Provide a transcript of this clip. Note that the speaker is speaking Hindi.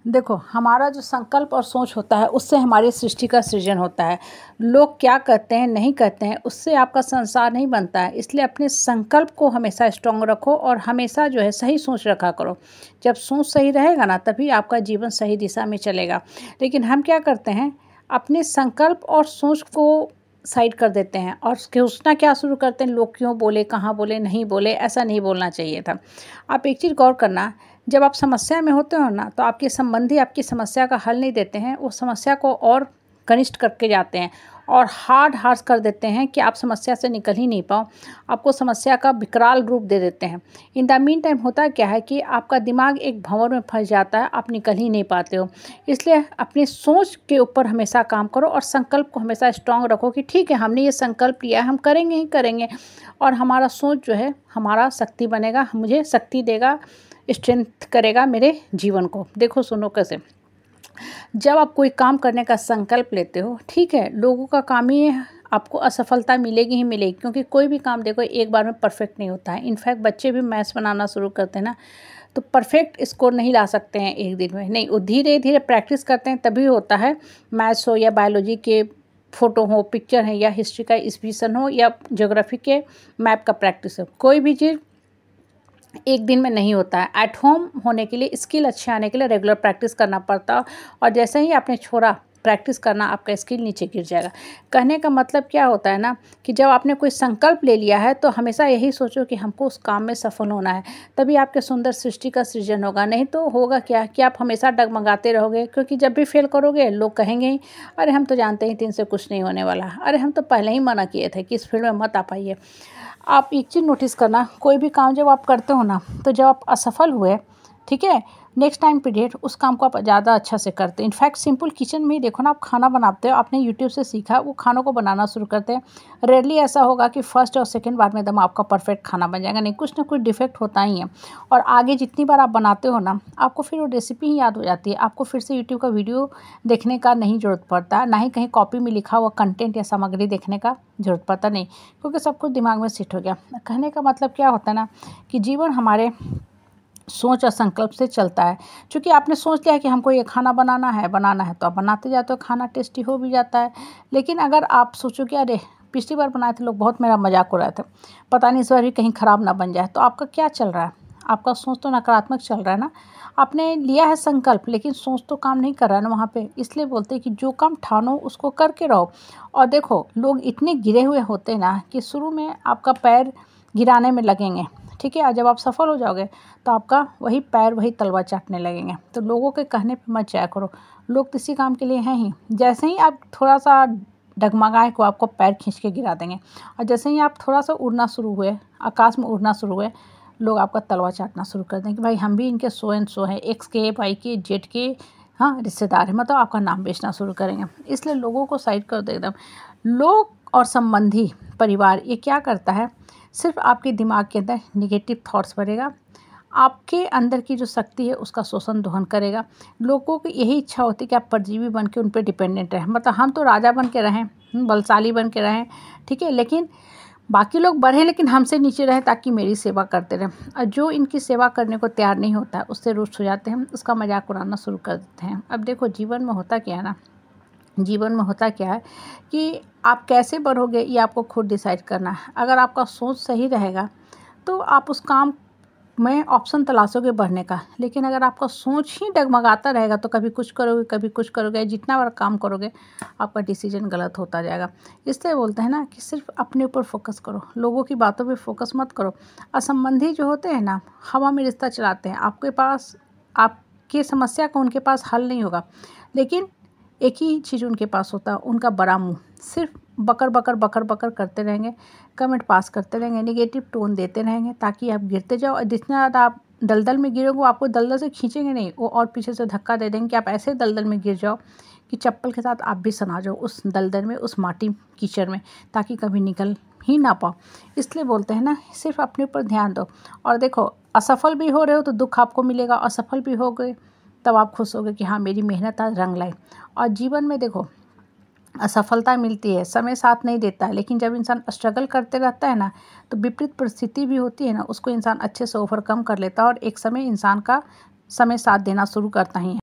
देखो, हमारा जो संकल्प और सोच होता है उससे हमारी सृष्टि का सृजन होता है। लोग क्या करते हैं नहीं करते हैं उससे आपका संसार नहीं बनता है। इसलिए अपने संकल्प को हमेशा स्ट्रॉन्ग रखो और हमेशा जो है सही सोच रखा करो। जब सोच सही रहेगा ना तभी आपका जीवन सही दिशा में चलेगा। लेकिन हम क्या करते हैं, अपने संकल्प और सोच को साइड कर देते हैं और सोचना क्या शुरू करते हैं, लोग क्यों बोले, कहाँ बोले, नहीं बोले, ऐसा नहीं बोलना चाहिए था। आप एक चीज़ गौर करना, जब आप समस्या में होते हो ना तो आपके संबंधी आपकी समस्या का हल नहीं देते हैं, वो समस्या को और घनिष्ठ करके जाते हैं और हार्श कर देते हैं कि आप समस्या से निकल ही नहीं पाओ। आपको समस्या का विकराल रूप दे देते हैं। इन द मीन टाइम होता क्या है कि आपका दिमाग एक भंवर में फंस जाता है, आप निकल ही नहीं पाते हो। इसलिए अपनी सोच के ऊपर हमेशा काम करो और संकल्प को हमेशा स्ट्रांग रखो कि ठीक है, हमने ये संकल्प लिया है, हम करेंगे ही करेंगे। और हमारा सोच जो है हमारा शक्ति बनेगा, मुझे शक्ति देगा, स्ट्रेंथ करेगा मेरे जीवन को। देखो सुनो कैसे, जब आप कोई काम करने का संकल्प लेते हो, ठीक है, लोगों का काम ही है, आपको असफलता मिलेगी ही मिलेगी, क्योंकि कोई भी काम देखो एक बार में परफेक्ट नहीं होता है। इनफैक्ट बच्चे भी मैथ्स बनाना शुरू करते हैं ना तो परफेक्ट स्कोर नहीं ला सकते हैं एक दिन में, नहीं, वो धीरे धीरे प्रैक्टिस करते हैं तभी होता है। मैथ्स हो या बायोलॉजी के फोटो हो, पिक्चर है, या हिस्ट्री का एक्सहिबिशन हो, या ज्योग्राफी के मैप का प्रैक्टिस हो, कोई भी चीज़ एक दिन में नहीं होता है। एट होम होने के लिए, स्किल अच्छे आने के लिए रेगुलर प्रैक्टिस करना पड़ता है और जैसे ही आपने छोड़ा प्रैक्टिस करना, आपका स्किल नीचे गिर जाएगा। कहने का मतलब क्या होता है ना कि जब आपने कोई संकल्प ले लिया है तो हमेशा यही सोचो कि हमको उस काम में सफल होना है, तभी आपके सुंदर सृष्टि का सृजन होगा। नहीं तो होगा क्या कि आप हमेशा डगमगाते रहोगे, क्योंकि जब भी फेल करोगे लोग कहेंगे ही, अरे हम तो जानते ही तीन से कुछ नहीं होने वाला, अरे हम तो पहले ही मना किए थे कि इस फील्ड में मत आ पाइए। आप एक चीज़ नोटिस करना, कोई भी काम जब आप करते हो ना तो जब आप असफल हुए, ठीक है, नेक्स्ट टाइम पीरियड उस काम को आप ज़्यादा अच्छा से करते हैं। इनफैक्ट सिंपल किचन में ही देखो ना, आप खाना बनाते हो, आपने यूट्यूब से सीखा, वो खानों को बनाना शुरू करते हैं। रेयरली ऐसा होगा कि फर्स्ट और सेकंड बार में एकदम आपका परफेक्ट खाना बन जाएगा, नहीं, कुछ ना कुछ डिफेक्ट होता ही है। और आगे जितनी बार आप बनाते हो ना, आपको फिर वो रेसिपी ही याद हो जाती है, आपको फिर से यूट्यूब का वीडियो देखने का नहीं ज़रूरत पड़ता, ना ही कहीं कॉपी में लिखा हुआ कंटेंट या सामग्री देखने का ज़रूरत पड़ता, नहीं, क्योंकि सब कुछ दिमाग में सेट हो गया। कहने का मतलब क्या होता है ना कि जीवन हमारे सोच और संकल्प से चलता है। क्योंकि आपने सोच लिया कि हमको ये खाना बनाना है तो आप बनाते जाते हो, खाना टेस्टी हो भी जाता है। लेकिन अगर आप सोचो कि अरे पिछली बार बनाए थे लोग, बहुत मेरा मजाक हो रहा था, पता नहीं इस बार भी कहीं ख़राब ना बन जाए, तो आपका क्या चल रहा है, आपका सोच तो नकारात्मक चल रहा है ना। आपने लिया है संकल्प लेकिन सोच तो काम नहीं कर रहा है ना वहाँ पे। इसलिए बोलते हैं कि जो काम ठानो उसको करके रहो। और देखो, लोग इतने गिरे हुए होते हैं ना कि शुरू में आपका पैर गिराने में लगेंगे, ठीक है, और जब आप सफल हो जाओगे तो आपका वही पैर वही तलवा चाटने लगेंगे। तो लोगों के कहने पे मत जाया करो, लोग किसी काम के लिए हैं ही। जैसे ही आप थोड़ा सा डगमगाए को आपको पैर खींच के गिरा देंगे, और जैसे ही आप थोड़ा सा उड़ना शुरू हुए, आकाश में उड़ना शुरू हुए, लोग आपका तलवा चाटना शुरू कर देंगे कि भाई हम भी इनके सो एंड सो हैं, एक्स के, वाई के, जेड के, हाँ, रिश्तेदार हैं, मतलब आपका नाम बेचना शुरू करेंगे। इसलिए लोगों को साइड कर दो एकदम। लोग और संबंधी, परिवार, ये क्या करता है, सिर्फ आपके दिमाग के अंदर निगेटिव थॉट्स भरेगा, आपके अंदर की जो शक्ति है उसका शोषण दोहन करेगा। लोगों की यही इच्छा होती है कि आप परजीवी बन के उन पर डिपेंडेंट रहें, मतलब हम तो राजा बन के रहें, बलशाली बन के रहें, ठीक है, लेकिन बाकी लोग बढ़ें लेकिन हमसे नीचे रहें ताकि मेरी सेवा करते रहें। और जो इनकी सेवा करने को तैयार नहीं होता है उससे रुष्ट हो जाते हैं, उसका मजाक उड़ाना शुरू कर देते हैं। अब देखो, जीवन में होता क्या है ना, जीवन में होता क्या है कि आप कैसे बढ़ोगे ये आपको खुद डिसाइड करना है। अगर आपका सोच सही रहेगा तो आप उस काम में ऑप्शन तलाशोगे बढ़ने का, लेकिन अगर आपका सोच ही डगमगाता रहेगा तो कभी कुछ करोगे कभी कुछ करोगे, जितना बार काम करोगे आपका डिसीजन गलत होता जाएगा। इसलिए बोलते हैं ना कि सिर्फ अपने ऊपर फोकस करो, लोगों की बातों पे फोकस मत करो। असंबंधी जो होते हैं ना, हवा में रिश्ता चलाते हैं, आपके पास आपकी समस्या का उनके पास हल नहीं होगा, लेकिन एक ही चीज़ उनके पास होता है, उनका बड़ा मुंह, सिर्फ बकर बकर बकर बकर करते रहेंगे, कमेंट पास करते रहेंगे, नेगेटिव टोन देते रहेंगे ताकि आप गिरते जाओ। और जितना ज़्यादा आप दलदल में गिरोगे वो आपको दलदल से खींचेंगे नहीं, वो और पीछे से धक्का दे देंगे कि आप ऐसे दलदल में गिर जाओ कि चप्पल के साथ आप भी सना जाओ उस दलदल में, उस माटी कीचड़ में, ताकि कभी निकल ही ना पाओ। इसलिए बोलते हैं ना, सिर्फ अपने ऊपर ध्यान दो। और देखो, असफल भी हो रहे हो तो दुख आपको मिलेगा, असफल भी हो गए तब आप खुश होगे कि हाँ मेरी मेहनत आज रंग लाई। और जीवन में देखो, असफलता मिलती है, समय साथ नहीं देता है, लेकिन जब इंसान स्ट्रगल करते रहता है ना तो विपरीत परिस्थिति भी होती है ना, उसको इंसान अच्छे से ओवरकम कर लेता है और एक समय इंसान का समय साथ देना शुरू करता ही है।